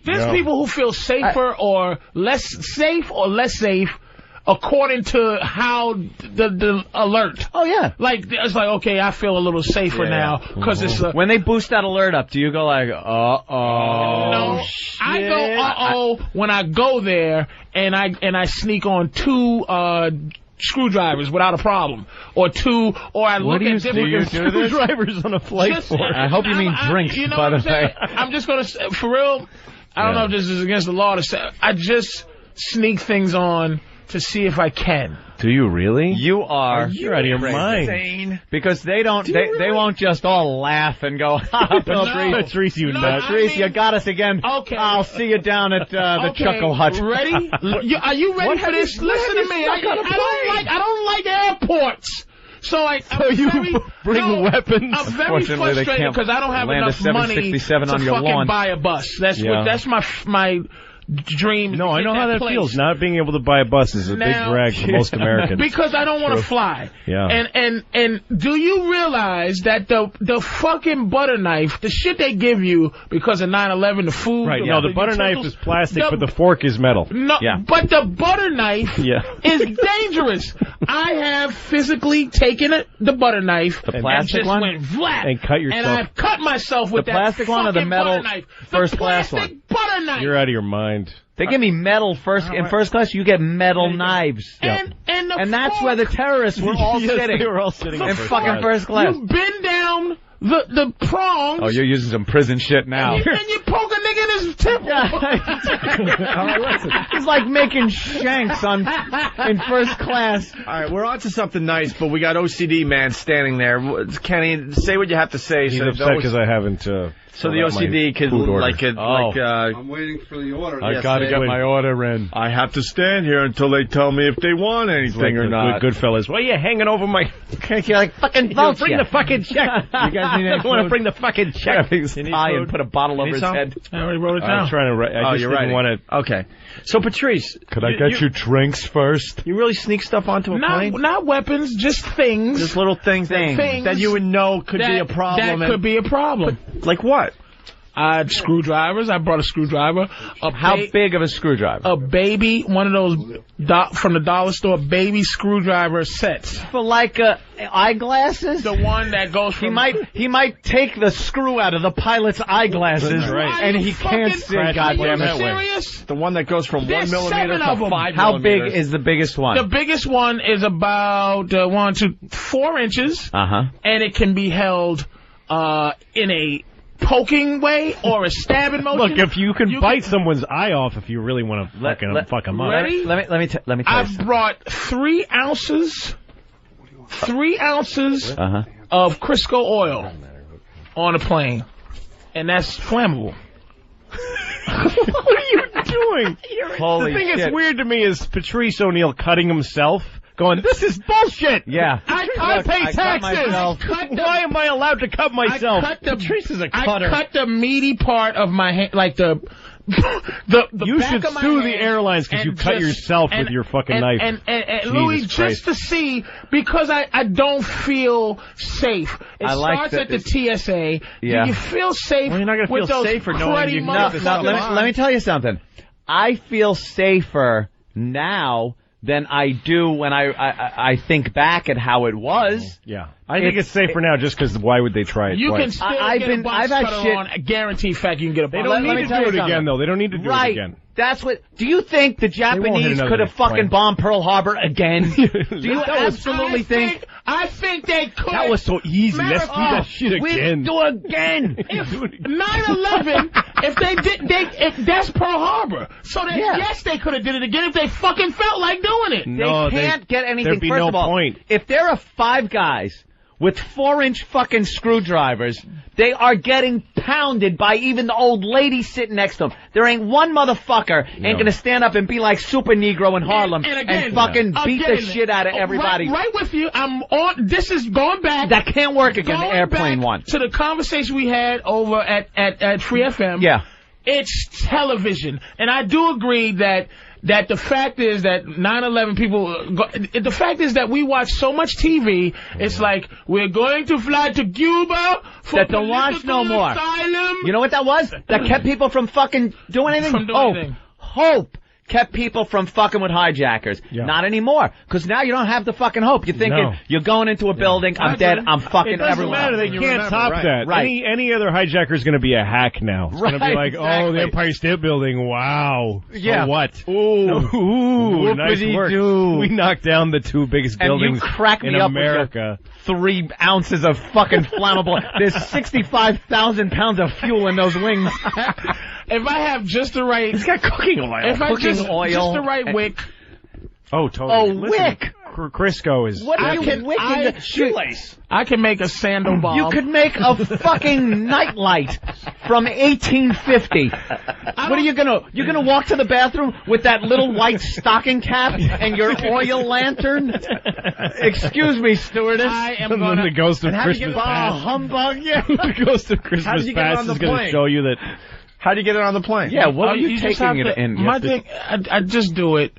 There's people who feel safer or less safe according to how the alert. Oh, yeah. Like, it's like, okay, I feel a little safer now because it's when they boost that alert up, do you go like, uh-oh? No, shit. I go, uh-oh, when I go there and I sneak on 2 screwdrivers without a problem, or I look at different screwdrivers on a flight for. I hope you mean drinks, you know by the way. way. I'm just gonna say, for real, I don't know if this is against the law to say, I just sneak things on to see if I can. Do you really? You're out of your mind. Insane. Because they don't, they won't just all laugh and go, Patrice, you nut. Patrice, you got us again. Okay. I'll see you down at the Chuckle Hut. Ready? Are you ready for this? Listen to me. I don't like airports. So you bring weapons. I'm very frustrated because I don't have enough money to fucking buy a bus. That's my dream. No, I know how that feels. Not being able to buy a bus is a big drag for most Americans. Because I don't want to fly. Yeah. And do you realize that the fucking butter knife, the shit they give you because of 9/11, the food. Right. No, the butter knife is plastic, but the fork is metal. No, but the butter knife is dangerous. I have physically taken the butter knife, the plastic one, went flat, and cut yourself. And I've cut myself with the plastic one or the metal knife. first class one. Butter knife. You're out of your mind. They give me metal in first class. You get metal knives, and that's where the terrorists were all sitting. They were all sitting in fucking first class. You bend down the prongs. Oh, you're using some prison shit now. And you poke a nigga in his temple. All right, listen. It's like making shanks in first class. All right, we're on to something nice, but we got OCD man standing there. Kenny, say what you have to say. He's upset because I haven't. So the OCD could I'm waiting for the order. I gotta get my order in. I have to stand here until they tell me if they want anything or not. Good fellas. Why are you hanging over my? You're like fucking vote. Bring the fucking check. You guys need I want to bring the fucking check. Tie and put a bottle over his head. I already wrote it down. I'm trying to. I just didn't want to. Okay. So Patrice, could I get you drinks first? You really sneak stuff onto a plane? Not weapons, just things. Just little things that you would know could be a problem. That could be a problem. Like what? Screwdrivers. I brought a screwdriver. How big of a screwdriver? A baby, one of those from the dollar store, baby screwdriver sets. For like eyeglasses? The one that goes from... He might take the screw out of the pilot's eyeglasses, and he can't see. Goddamn it! Serious? The one that goes from 1 millimeter to 5 millimeters. How big is the biggest one? The biggest one is about 4 inches. And it can be held in a poking way or a stabbing motion. Look, if you can bite someone's eye off if you really want to fuck them up. Ready? Let me tell you I've brought 3 ounces of Crisco oil on a plane, and that's flammable. What are you doing? Holy the thing shit. that's weird to me is Patrice O'Neal cutting himself. Going, this is bullshit. Yeah. I pay taxes. Why am I allowed to cut myself? Patrice is a cutter. I cut the meaty part of my hand, like the you back should of my sue hand the airlines because you cut yourself with your fucking knife. And Louis, just to see, because I don't feel safe. It starts at the TSA. Yeah. Do you feel safe? Well, you're not going to feel safer knowing you let me tell you something. I feel safer now than I do when I think back at how it was. Yeah. I think it's safer now just because why would they try it You twice? can still get a box cutter on. A guaranteed fact you can get a box. They don't need to do it again, though. They don't need to do it again. That's what. Do you think the Japanese could have fucking bombed Pearl Harbor again? Do you absolutely think? I think they could. That was so easy. Let's do that shit again. Do it again. 9/11. If that's Pearl Harbor. So yes, they could have did it again if they fucking felt like doing it. No, they can't get anything. There'd be no point. If there are 5 guys with 4-inch fucking screwdrivers, they are getting pounded by even the old lady sitting next to them. There ain't one motherfucker ain't gonna stand up and be like Super Negro in Harlem and fucking beat the shit out of everybody. Right with you. I'm on. This is going back. That can't work again. The airplane one. To the conversation we had over at Free FM. Yeah. It's television, and I do agree that that the fact is that 9/11 people. The fact is that we watch so much TV. It's like we're going to fly to Cuba for that don't watch no more. Asylum. You know what that was? That kept people from fucking doing anything. From doing anything. Hope kept people from fucking with hijackers. Yeah. Not anymore. Because now you don't have the fucking hope. You're thinking, you're going into a building, I'm dead, I'm fucking everyone. It doesn't matter. They can't top that. Right. Any other hijacker is going to be a hack now. It's going to be like, oh, the Empire State Building, wow. Yeah. So what? Ooh, nice work. We knocked down the 2 biggest buildings in America. 3 ounces of fucking flammable. There's 65,000 pounds of fuel in those wings. If I have just the right... It's got cooking oil. If I just the right wick... Oh, totally. Wick! Crisco is... What are you wicking the shoelace? I can make a sandal bomb. You could make a fucking nightlight from 1850. What are you gonna... You're gonna walk to the bathroom with that little white stocking cap and your oil lantern? Excuse me, stewardess. I am and gonna... then the Ghost of Christmas Past. Humbug, yeah. The Ghost of Christmas Past is going to show you that... How do you get it on the plane? Yeah, what are you taking it in? My thing, I just do it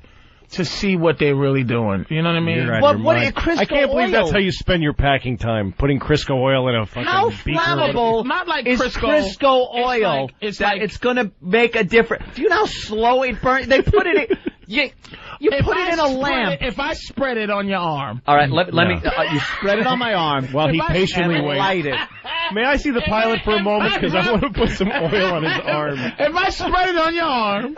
to see what they're really doing. You know what I mean? What are Crisco I can't believe oil? that's how you spend your packing time, putting Crisco oil in a fucking How beaker. flammable not like is Crisco oil it's that it's going to make a difference? Do you know how slow it burns? They put it in... You put it in a lamp. If I spread it on your arm. All right, let me... you spread it on my arm. While he patiently waits. Light it. May I see the pilot for a moment? Because I want to put some oil on his arm. If I spread it on your arm.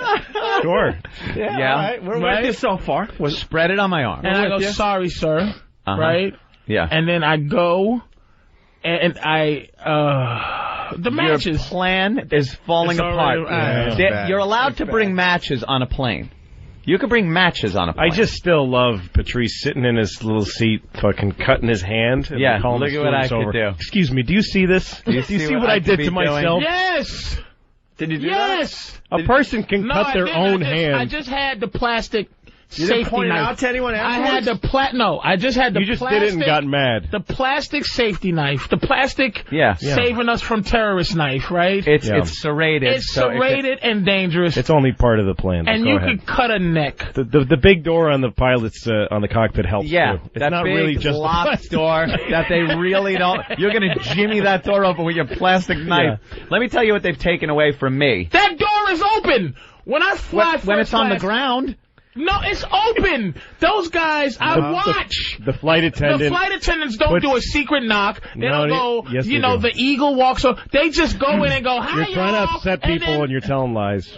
Sure. Yeah. All right. We're with you so far. Spread it on my arm. And I go, sorry, sir. Right? Yeah. And then I go, and the matches. Your plan is falling apart. Yeah. You're allowed to bring matches on a plane. You can bring matches on a plane. I just still love Patrice sitting in his little seat, fucking cutting his hand. And yeah, calling look at what I could do. Excuse me, do you see this? Do you see what I did to myself? Yes! Did you do that? A person can cut their own hand. I just had the plastic You safety didn't point knife. it out to anyone afterwards? I had the No, I just had the You just plastic... did it and got mad. The plastic safety knife. The plastic Yeah. saving us from terrorist knife, right? It's serrated. It's serrated and dangerous. It's only part of the plan. And Go you ahead. could cut a neck. The big door on the pilot's on the cockpit helps too. It's that not big really just locked door that they really don't. You're gonna jimmy that door open with your plastic knife. Yeah. Let me tell you what they've taken away from me. That door is open when I fly. When it's on the ground. No, it's open. Those guys, I watch. The flight attendant. The flight attendants don't do a secret knock. They don't go, yes, you know, the eagle walks up. They just go in and go, hi, You're trying to upset people and you're telling lies.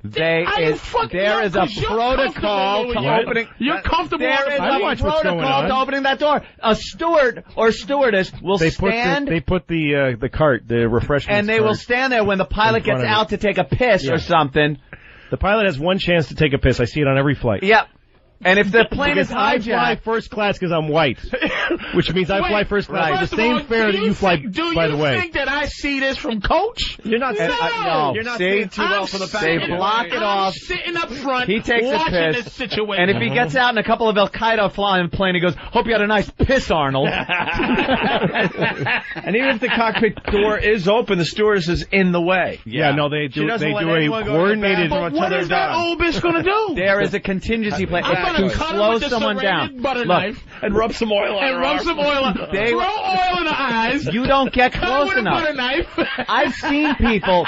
There is a protocol to opening. You're comfortable. There is a protocol to opening that door. A steward or stewardess will stand. They put the cart, the refreshment, and they will stand there when the pilot gets out to take a piss or something. The pilot has one chance to take a piss. I see it on every flight. Yep. And if the plane is I hijacked, fly first class because I'm white, which means I fly first class. It's the same fare that you fly. By the way, do you think that I see this from coach? You're not. No. You're not seeing too well from the back. They block it off. I'm sitting up front. He takes a piss. This situation. And if he gets out in a couple of Al Qaeda flying plane, he goes, "Hope you had a nice piss, Arnold." And even if the cockpit door is open, the stewardess is in the way. Yeah, no, they do a coordinated. But what is that old bitch gonna do? There is a contingency plan to slow someone down. Knife and rub some oil on her arm. Throw oil in the eyes. You don't get close enough. Butter knife. I've seen people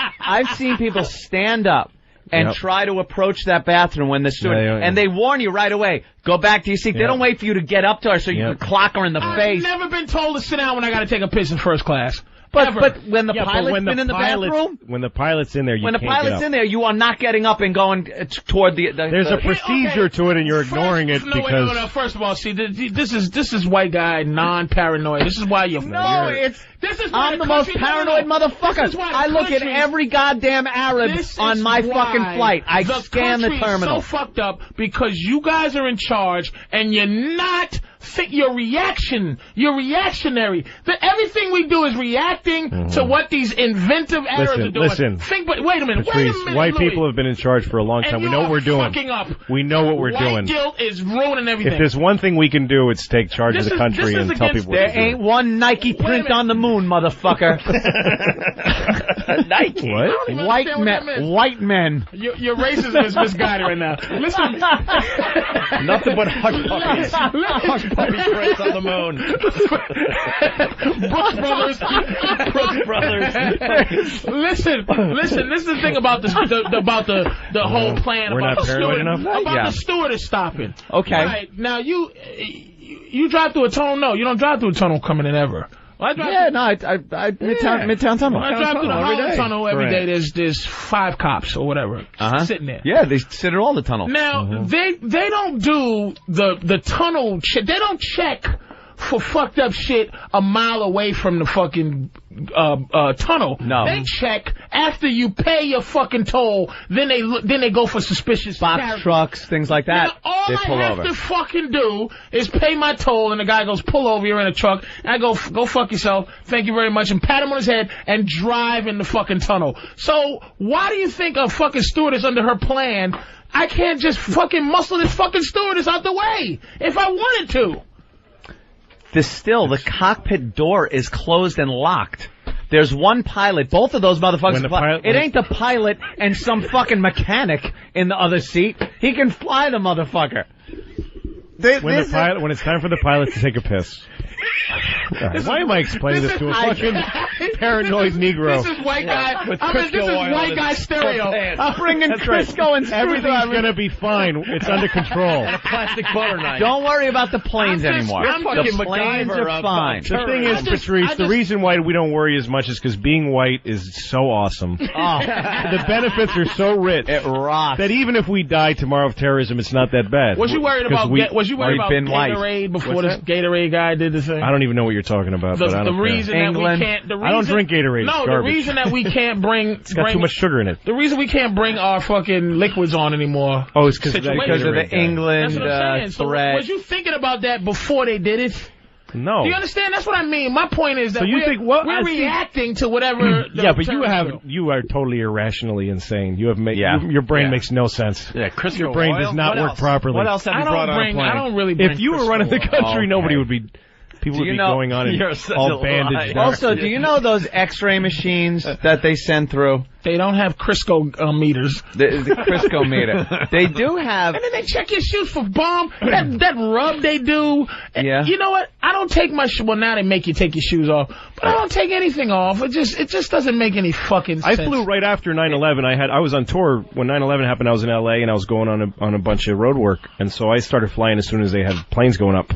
stand up and try to approach that bathroom when the steward, and they warn you right away. Go back to your seat. They don't wait for you to get up to her so you can clock her in the face. I've never been told to sit down when I got to take a piss in first class. But when the pilot's been in the bathroom, when the pilot's in there, you when can't the pilot's in there, you are not getting up and going toward the. There's a procedure to it, and you're ignoring it because. No. First of all, see, this is white guy non-paranoid. This is why you're. No, I'm the most paranoid motherfucker. I look at every goddamn Arab on my fucking flight. I scan the terminal. So fucked up because you guys are in charge and you're not your reaction. You're reactionary. Everything we do is reacting to what these inventive errors are doing. Listen. Wait a minute. Patrice, white people have been in charge for a long time. We know what we're doing. Up. We know what we're doing. White guilt is ruining everything. If there's one thing we can do, it's take charge of the country and tell people what to do. There ain't one Nike print on the moon, motherfucker. Nike? What? White men. Your racism is misguided right now. Listen. Nothing but hush puppies. Hush puppy prints on the moon. Brooks Brothers. Listen. This is the thing about the whole plan. We're not paranoid enough? About the stewardess stopping. Okay. Right, now, you drive through a tunnel? No, you don't drive through a tunnel coming in ever. Midtown Tunnel. I drive through the Holland Tunnel every day. There's 5 cops or whatever sitting there. Yeah, they sit at all the tunnels. Now, they don't do the tunnel check. They don't check for fucked up shit a mile away from the fucking tunnel. No. They check after you pay your fucking toll. Then they go for suspicious box trucks, things like that. Now, all I have to fucking do is pay my toll, and the guy goes, pull over, you're in a truck. And I go fuck yourself, thank you very much, and pat him on his head and drive in the fucking tunnel. So why do you think a fucking stewardess under her plan, I can't just fucking muscle this fucking stewardess out the way if I wanted to? The cockpit door is closed and locked. There's one pilot. Both of those motherfuckers. It ain't the pilot and some fucking mechanic in the other seat. He can fly the motherfucker. When it's time for the pilot to take a piss. Right. Why am I explaining this to a fucking paranoid Negro? This is white guy. This is white guy stereo. I'm bringing Crisco and everything's gonna be fine. It's under control. And a plastic butter knife. Don't worry about the planes anymore. The planes are fine. The thing is, Patrice, the reason why we don't worry as much is because being white is so awesome. The benefits are so rich. It rocks. That even if we die tomorrow of terrorism, it's not that bad. Was you worried about Gatorade before this Gatorade guy did the thing? I don't even know what you're talking about. But I don't care. I don't drink Gatorade. No, the reason that we can't bring it's got too much sugar in it. The reason we can't bring our fucking liquids on anymore. Oh, it's because of the England threat. So was you thinking about that before they did it? No. Do you understand? That's what I mean. My point is that we're reacting to whatever. But you are totally irrationally insane. You have your brain makes no sense. Yeah, your brain does not work properly. What else have you brought on a plane? I don't really bring if you were running the country, nobody would be. People would be going on and all bandaged. Also, do you know those X-ray machines that they send through? They don't have Crisco meters. The Crisco meter. They do have. And then they check your shoes for bomb. That rub they do. Yeah. You know what? I don't take my well, now they make you take your shoes off. But I don't take anything off. It just doesn't make any fucking sense. I flew right after 9/11. I was on tour when 9/11 happened. I was in LA and I was going on a bunch of road work. And so I started flying as soon as they had planes going up.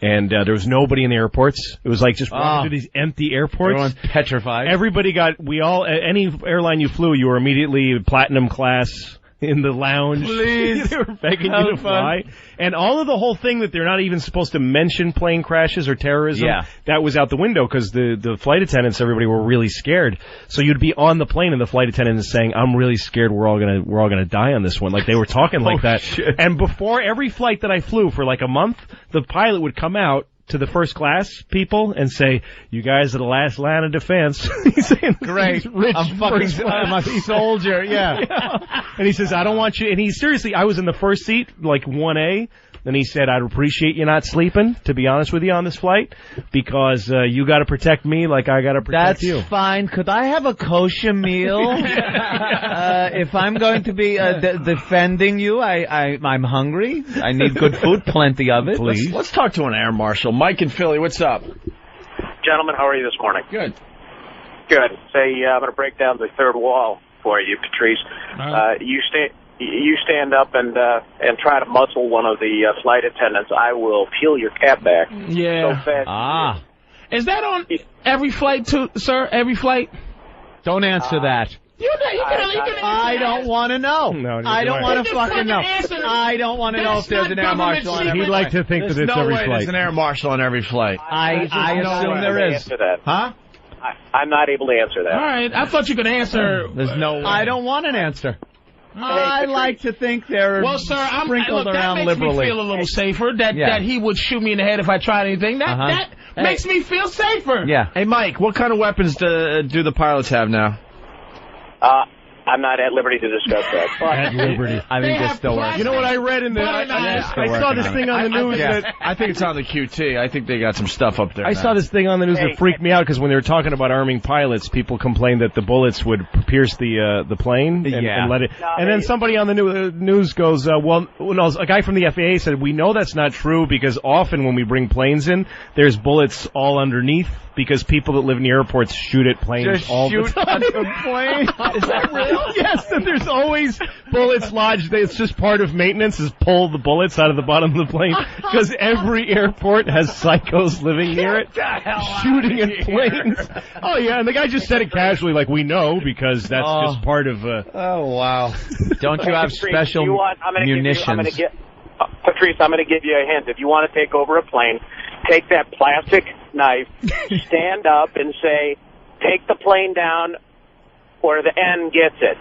And there was nobody in the airports. It was like just walking through these empty airports. Everyone's petrified. Everybody any airline you flew, you were immediately platinum class in the lounge. Please. They were begging you to fly. And all of the whole thing that they're not even supposed to mention plane crashes or terrorism, that was out the window because the flight attendants, everybody were really scared. So you'd be on the plane and the flight attendant is saying, "I'm really scared we're all gonna die on this one." Like they were talking like that. Shit. And before every flight that I flew for like a month, the pilot would come out to the first class people and say, "You guys are the last line of defense." He's saying, "Great, rich I'm a soldier." Yeah. And he says, "I don't want you." And I was in the first seat, like 1A. And he said, "I'd appreciate you not sleeping, to be honest with you, on this flight, because you got to protect me like I got to protect you." That's fine. Could I have a kosher meal? If I'm going to be defending you, I'm hungry. I need good food, plenty of it. Please. Let's talk to an air marshal. Mike in Philly, what's up? Gentlemen, how are you this morning? Good. Good. I'm going to break down the third wall for you, Patrice. You stand up and try to muscle one of the flight attendants. I will peel your cap back. Yeah. So fast. Is that on every flight too, sir? Every flight? Don't answer that. I don't want to know. No, I don't want to fucking know. I don't want to know if there's an air marshal on every flight. He'd like to think that it's every flight. There's an air marshal on every flight. I assume there is. Huh? I'm not able to answer that. All right. I thought you could answer. There's no way. I don't want an answer. I like to think they're sprinkled around liberally. That makes me feel a little safer, that he would shoot me in the head if I tried anything. That makes me feel safer. Yeah. Hey, Mike, what kind of weapons do the pilots have now? I'm not at liberty to discuss that. But at liberty. I think they're still working. You know what I read in the... I saw this thing on the news that... I think it's on the QT. I think they got some stuff up there. I saw this thing on the news that freaked me out because when they were talking about arming pilots, people complained that the bullets would pierce the plane and let it... And then somebody on the news goes, a guy from the FAA said, we know that's not true because often when we bring planes in, there's bullets all underneath because people that live in the airports shoot at planes all the time. Plane? Is that real? Yes, and there's always bullets lodged. It's just part of maintenance is pull the bullets out of the bottom of the plane because every airport has psychos living near it shooting at planes. Oh, yeah, and the guy just said it casually like we know because that's just part of... Oh, wow. Don't you have special munitions? Patrice, I'm going to give you a hint. If you want to take over a plane, take that plastic knife, stand up and say, take the plane down or the N gets it.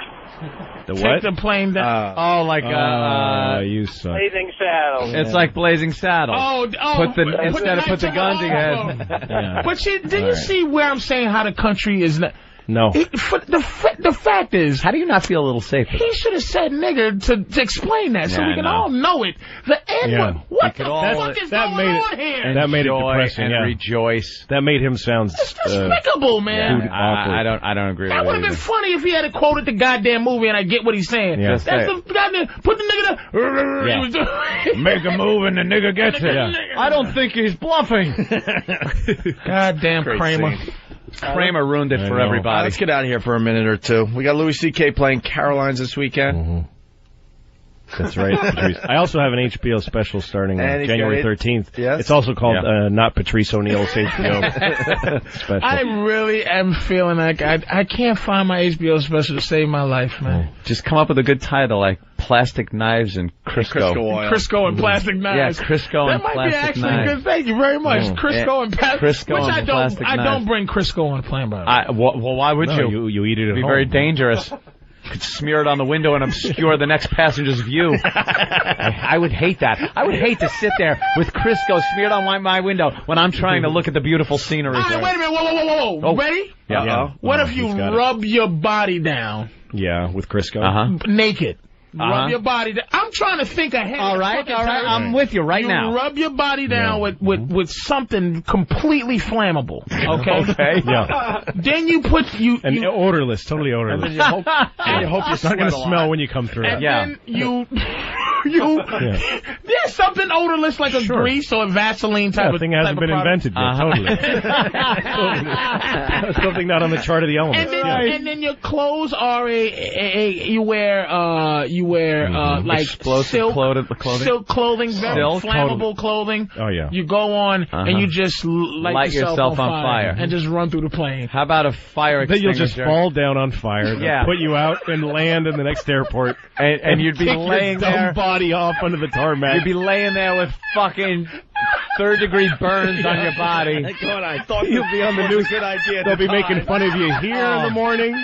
The what? Take the plane down. You suck. Blazing Saddles. It's like Blazing Saddles. Put the gun to your head. Yeah. But did you see where I'm saying how the country is... No. The fact is... How do you not feel a little safer? He should have said nigger to explain that so we can all know it. The N-word. What the fuck is going on here? And that made it depressing, and rejoice. That made him sound... It's despicable, man. I don't agree with that. That would have been funny if he had quoted the goddamn movie and I get what he's saying. Yeah. That's the goddamn... Put the nigga there. Make a move and the nigga gets it. I don't think he's bluffing. Goddamn Kramer. Kramer ruined it for everybody. Let's get out of here for a minute or two. We got Louis C.K. playing Caroline's this weekend. Mm-hmm. That's right, Patrice. I also have an HBO special starting on January 13th. Yes. It's also called Not Patrice O'Neal's HBO special. I really am feeling like I can't find my HBO special to save my life, man. Just come up with a good title like Plastic Knives and Crisco. Crisco and Plastic Knives. Yeah, Crisco and Plastic Knives. That might be actually good. Thank you very much. Crisco and Plastic Knives. I don't bring Crisco on a plane, by the way. Well, why would you? You eat it at home. It'd be very dangerous. You could smear it on the window and obscure the next passenger's view. I would hate that. I would hate to sit there with Crisco smeared on my window when I'm trying to look at the beautiful scenery. Wait a minute. Whoa. Ready? Yeah. What if you rub your body down? Yeah, with Crisco. Naked. Rub your body down. I'm trying to think ahead. All right. I'm with you now. You rub your body down with something completely flammable. Okay? Yeah. Then you put... And odorless, totally odorless. And you hope it's not going to smell when you come through. And then there's something odorless like a grease or a Vaseline type of thing hasn't been invented yet. Totally. Something not on the chart of the elements. And then your clothes are you wear like explosive silk clothing, very flammable clothing. Oh yeah. You go on and you just light yourself on fire and just run through the plane. How about a fire extinguisher? Then you'll just fall down on fire. They'll put you out and land in the next airport. And you'd be laying there. Body off under the tarmac. You'd be laying there with fucking third-degree burns on your body. I thought you'd be on the news. Good idea. They'll be making fun of you here in the morning.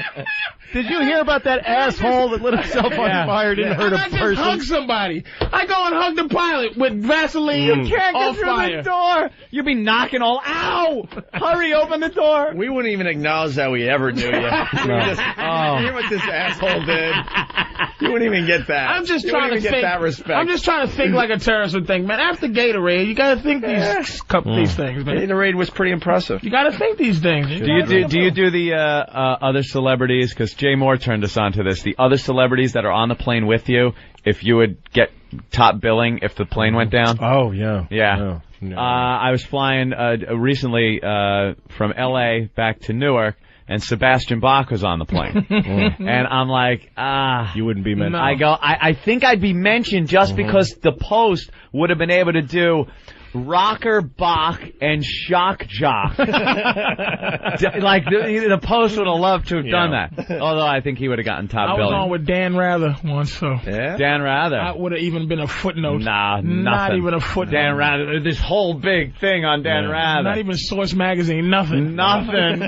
Did you hear about that asshole that lit himself on fire? Didn't hurt a person. I just hug somebody. I go and hug the pilot with Vaseline. You can't get through the door. You'd be knocking all. Ow! Hurry, open the door. We wouldn't even acknowledge that we ever knew you. Hear what this asshole did. You wouldn't even get that. I'm just trying to think. That respect. I'm just trying to think like a terrorist would think, man. After Gatorade, you got to think these things, man. Gatorade was pretty impressive. You got to think these things. Do you do the other celebrities? Because Jay Moore turned us on to this. The other celebrities that are on the plane with you, if you would get top billing if the plane went down. Oh yeah. Yeah. No. I was flying recently from L.A. back to Newark. And Sebastian Bach was on the plane. And I'm like, you wouldn't be mentioned. No. I think I'd be mentioned just because the Post would have been able to do Rocker, Bach, and Shock Jock. Like, the Post would have loved to have done that. Although I think he would have gotten top billing. I was on with Dan Rather once, so. Yeah? Dan Rather. I would have even been a footnote. Nah, nothing. Not even a footnote. Dan Rather. This whole big thing on Dan Rather. Not even Source Magazine. Nothing. Nothing.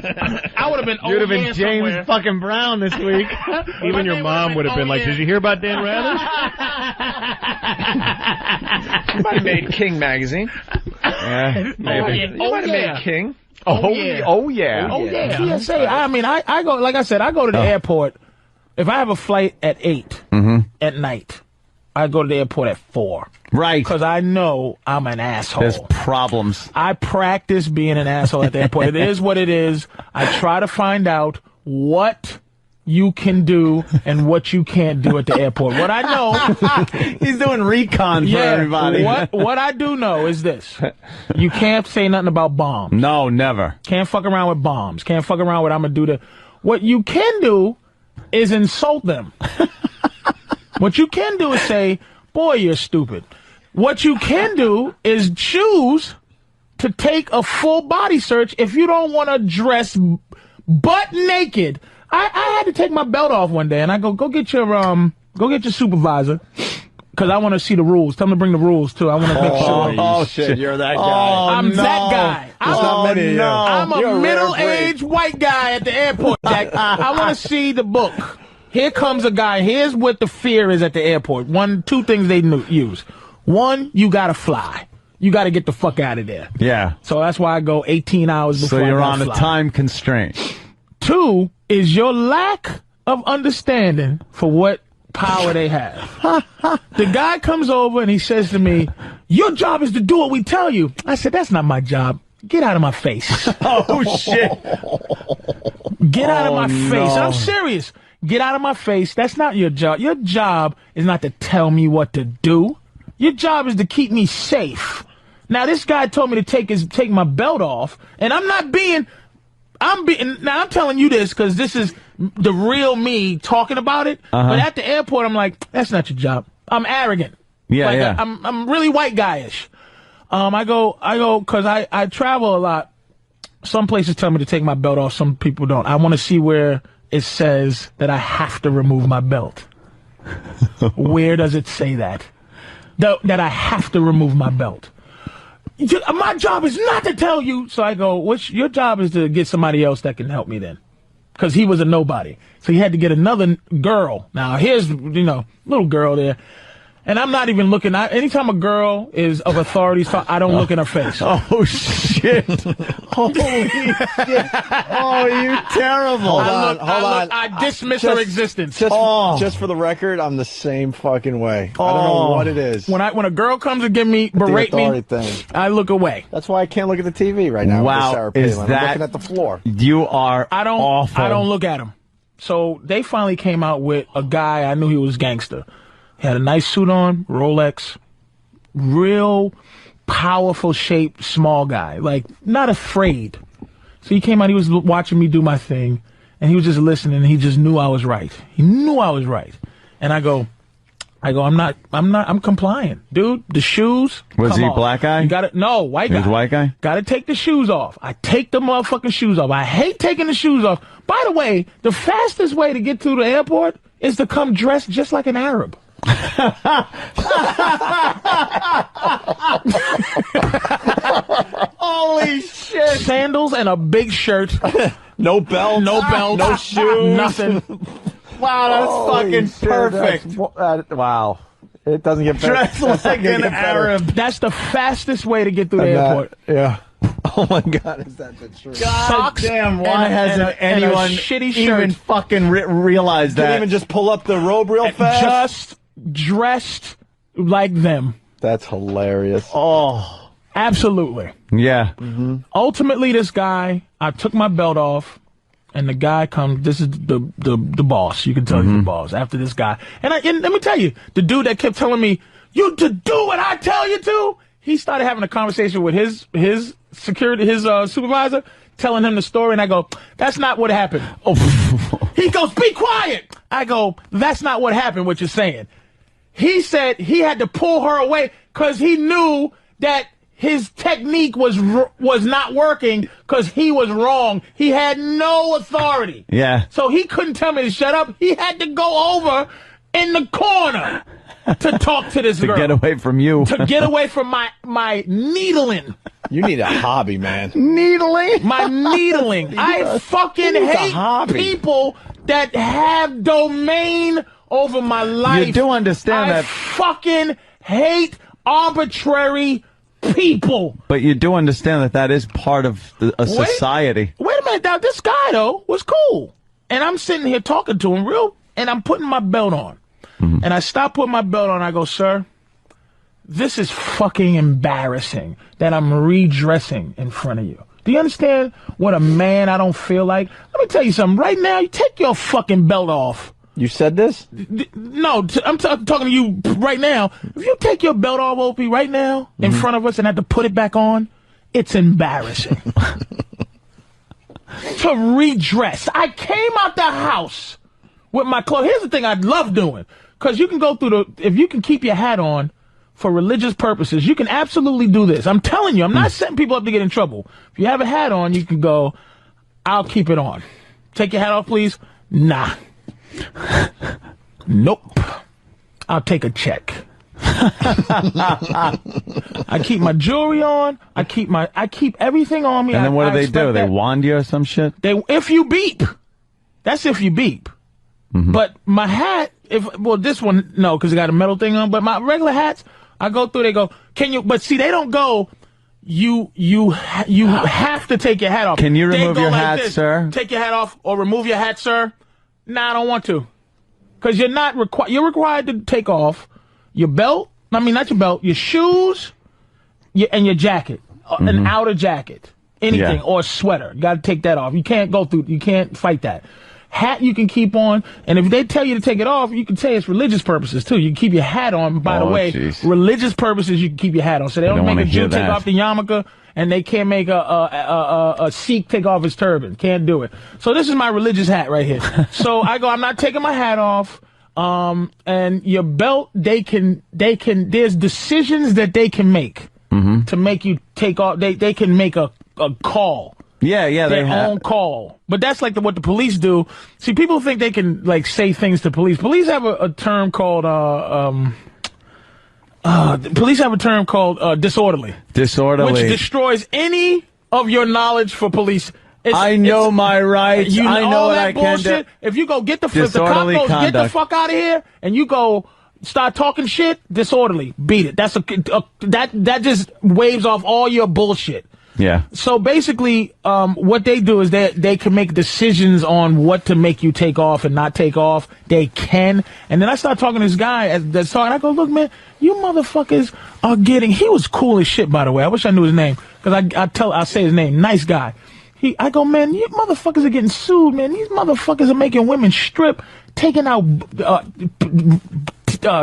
I would have been. You'd have been James somewhere. fucking Brown this week. Even your mom would have been like, "Did you hear about Dan Rather?" You might have made King magazine. Yeah, maybe. You might have made King. Oh yeah. TSA. I mean, I go, like I said, I go to the airport. If I have a flight at 8 at night, I go to the airport at 4. Right. Because I know I'm an asshole. There's problems. I practice being an asshole at the airport. It is what it is. I try to find out what you can do and what you can't do at the airport. What I know... He's doing recon for everybody. What I do know is this. You can't say nothing about bombs. No, never. Can't fuck around with bombs. Can't fuck around with I'm going to do the... What you can do is insult them. What you can do is say, boy, you're stupid. What you can do is choose to take a full body search if you don't want to dress butt naked. I had to take my belt off one day, and I go get your supervisor, because I want to see the rules. Tell him to bring the rules, too. I want to make sure. Oh, shit, you're that guy. I'm that guy. I'm a middle-aged white guy at the airport, Jack. I want to see the book. Here comes a guy. Here's what the fear is at the airport. Two things they use. One, you got to fly. You got to get the fuck out of there. Yeah. So that's why I go 18 hours before I So you're gotta on fly. a time constraint. 2 is your lack of understanding for what power they have. The guy comes over and he says to me, your job is to do what we tell you. I said, that's not my job. Get out of my face. Oh, shit. Get out of my face. And I'm serious. Get out of my face. That's not your job. Your job is not to tell me what to do. Your job is to keep me safe. Now, this guy told me to take my belt off, and now I'm telling you this because this is the real me talking about it. But at the airport, I'm like, that's not your job. I'm arrogant. Yeah. I'm really white guyish. I go because I travel a lot. Some places tell me to take my belt off. Some people don't. I want to see where it says that I have to remove my belt. Where does it say that? That I have to remove my belt. My job is not to tell you. So I go, your job is to get somebody else that can help me then. Because he was a nobody. So he had to get another girl. Now, here's, little girl there. And I'm not even looking. Anytime a girl is of authority, I don't look in her face. Oh, shit. Holy shit. Oh, you terrible. Hold on. I dismiss her existence. Just for the record, I'm the same fucking way. I don't know what it is. When a girl comes and berate me, I look away. That's why I can't look at the TV right now. Wow. With Sarah Palin. I'm looking at the floor. You are awful. I don't look at him. So they finally came out with a guy. I knew he was gangster. He had a nice suit on, Rolex, real powerful shape, small guy, like not afraid. So he came out, he was watching me do my thing, and he was just listening, and he just knew I was right. He knew I was right. And I go, I'm complying. Dude, the shoes. Was he black guy? No, white guy. He was white guy? Gotta take the shoes off. I take the motherfucking shoes off. I hate taking the shoes off. By the way, the fastest way to get to the airport is to come dressed just like an Arab. Holy shit. Sandals and a big shirt. No belt. No shoes. Nothing. Wow, that's fucking perfect. Wow. It doesn't get better. Dressed like an Arab. That's the fastest way to get through the airport. Yeah. Oh my God, is that the truth? Socks. Damn, why hasn't anyone shitty even fucking realized that? Didn't even just pull up the robe real fast? Just dressed like them. That's hilarious. Oh. Absolutely. Yeah. Mm-hmm. Ultimately, this guy, I took my belt off, and the guy comes, this is the boss. You can tell he's the boss after this guy. And let me tell you, the dude that kept telling me, you to do what I tell you to, he started having a conversation with his security, his supervisor, telling him the story, and I go, that's not what happened. Oh. He goes, be quiet. I go, that's not what happened, what you're saying. He said he had to pull her away because he knew that his technique was not working because he was wrong. He had no authority. Yeah. So he couldn't tell me to shut up. He had to go over in the corner to talk to this girl. To get away from you. To get away from my needling. You need a hobby, man. Needling? My needling. I fucking hate people that have domain over my life. You do understand I that. Fucking hate arbitrary people. But you do understand that is part of a society. Wait a minute. Now, this guy, though, was cool. And I'm sitting here talking to him and I'm putting my belt on. Mm-hmm. And I stop putting my belt on. I go, sir, this is fucking embarrassing that I'm redressing in front of you. Do you understand what a man I don't feel like? Let me tell you something. Right now, you take your fucking belt off. You said this? No, I'm talking to you right now. If you take your belt off, Opie, right now, in front of us and have to put it back on, it's embarrassing. To redress. I came out the house with my clothes. Here's the thing I love doing. Because you can go through if you can keep your hat on for religious purposes, you can absolutely do this. I'm telling you, I'm not setting people up to get in trouble. If you have a hat on, you can go, I'll keep it on. Take your hat off, please. Nah. Nope. I'll take a check. I keep my jewelry on. I keep everything on me. And then what do they do? They wand you or some shit? If you beep. That's if you beep. Mm-hmm. But my hat, this one, no, because it got a metal thing on. But my regular hats, I go through, they go, can you, but see, they don't go, you have to take your hat off. Can you remove your hat, sir? Take your hat off or remove your hat, sir? Nah, I don't want to. Because you're required to take off your belt, not your belt, your shoes, and your jacket, an outer jacket, anything, or a sweater. You got to take that off. You can't you can't fight that. Hat you can keep on, and if they tell you to take it off, you can say it's religious purposes too. You can keep your hat on. By the way, religious purposes, you can keep your hat on. So they don't make a Jew take off the yarmulke, and they can't make a Sikh take off his turban. Can't do it. So this is my religious hat right here. So I go, I'm not taking my hat off. And your belt, there's decisions that they can make to make you take off. They can make a call. Yeah, their own call. But that's like what the police do. See, people think they can say things to police. Police have a term called disorderly. Disorderly, which destroys any of your knowledge for police. I know my rights. I know what I can do. If you go if the cop goes, get the fuck out of here, and you go start talking shit, disorderly, beat it. That's that just waves off all your bullshit. Yeah. So basically, what they do is they can make decisions on what to make you take off and not take off. They can. And then I start talking to this guy that's talking. I go, look, man, you motherfuckers are getting. He was cool as shit, by the way. I wish I knew his name because I say his name. Nice guy. I go, man, you motherfuckers are getting sued, man. These motherfuckers are making women strip, taking out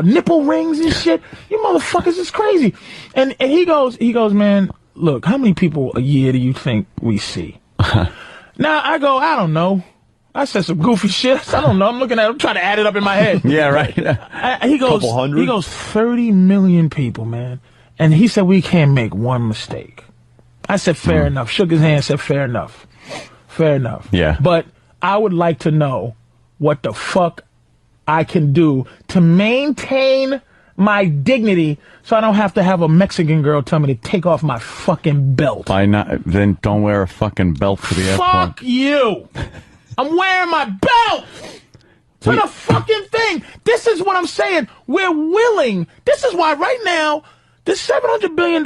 nipple rings and shit. You motherfuckers is crazy. And he goes, man, look, how many people a year do you think we see? Now, I go, I don't know. I said some goofy shit. I don't know. I'm trying to add it up in my head. Yeah, right. He goes, couple hundred? He goes, 30 million people, man. And he said, we can't make one mistake. I said, fair enough. Shook his hand, said, fair enough. Fair enough. Yeah. But I would like to know what the fuck I can do to maintain my dignity so I don't have to have a Mexican girl tell me to take off my fucking belt. Then don't wear a fucking belt to the airport. Fuck you. I'm wearing my belt for the fucking thing. This is what I'm saying. We're willing. This is why right now, this $700 billion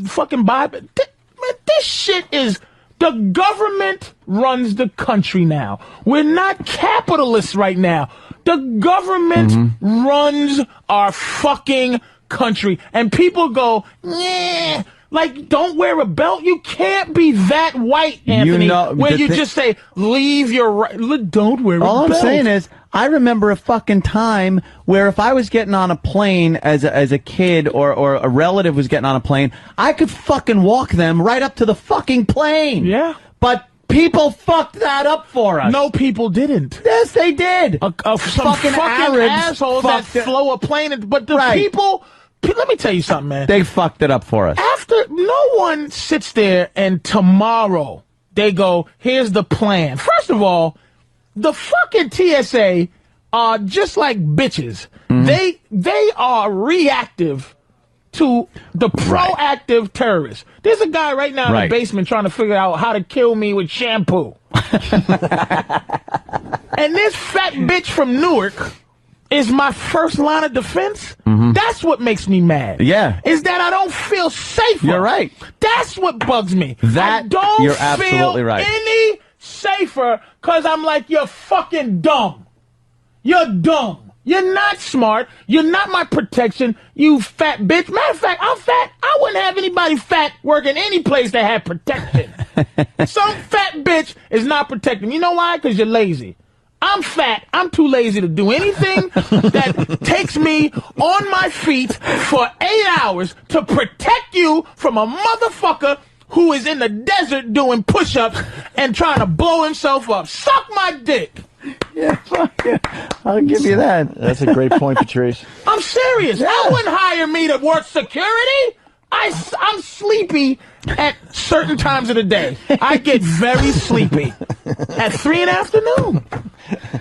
fucking Biden, man, this shit is, the government runs the country now. We're not capitalists right now. The government runs our fucking country. And people go, yeah, like, don't wear a belt. You can't be that white, Anthony, where you just say, leave your right. Don't wear a belt. All I'm saying is, I remember a fucking time where if I was getting on a plane as a kid or a relative was getting on a plane, I could fucking walk them right up to the fucking plane. Yeah. But people fucked that up for us. No, people didn't. Yes, they did. Some fucking assholes that flow a plane. But the people, let me tell you something, man. They fucked it up for us. After Mister, no one sits there and tomorrow they go, here's the plan. First of all, the fucking TSA are just like bitches. They are reactive to the proactive terrorists. There's a guy right now in the basement trying to figure out how to kill me with shampoo. And this fat bitch from Newark is my first line of defense. That's what makes me mad. Yeah. Is that I don't feel safer. You're right. That's what bugs me. That I don't you're feel absolutely right. any safer because I'm like, you're fucking dumb. You're dumb. You're not smart. You're not my protection, you fat bitch. Matter of fact, I'm fat. I wouldn't have anybody fat working any place that had protection. Some fat bitch is not protecting. You know why? Because you're lazy. I'm fat. I'm too lazy to do anything that takes me on my feet for 8 hours to protect you from a motherfucker who is in the desert doing push-ups and trying to blow himself up. Suck my dick. Yeah, I'll give you that. That's a great point, Patrice. I'm serious. Yeah. I wouldn't hire me to work security. I'm sleepy at certain times of the day. I get very sleepy at 3 in the afternoon.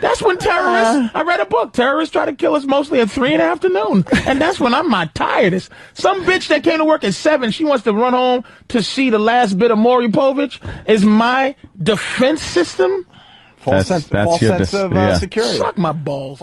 That's when terrorists, I read a book, terrorists try to kill us mostly at 3 in the afternoon. And that's when I'm my tiredest. Some bitch that came to work at 7, she wants to run home to see the last bit of Maury Povich. Is my defense system False sense of security. Suck my balls.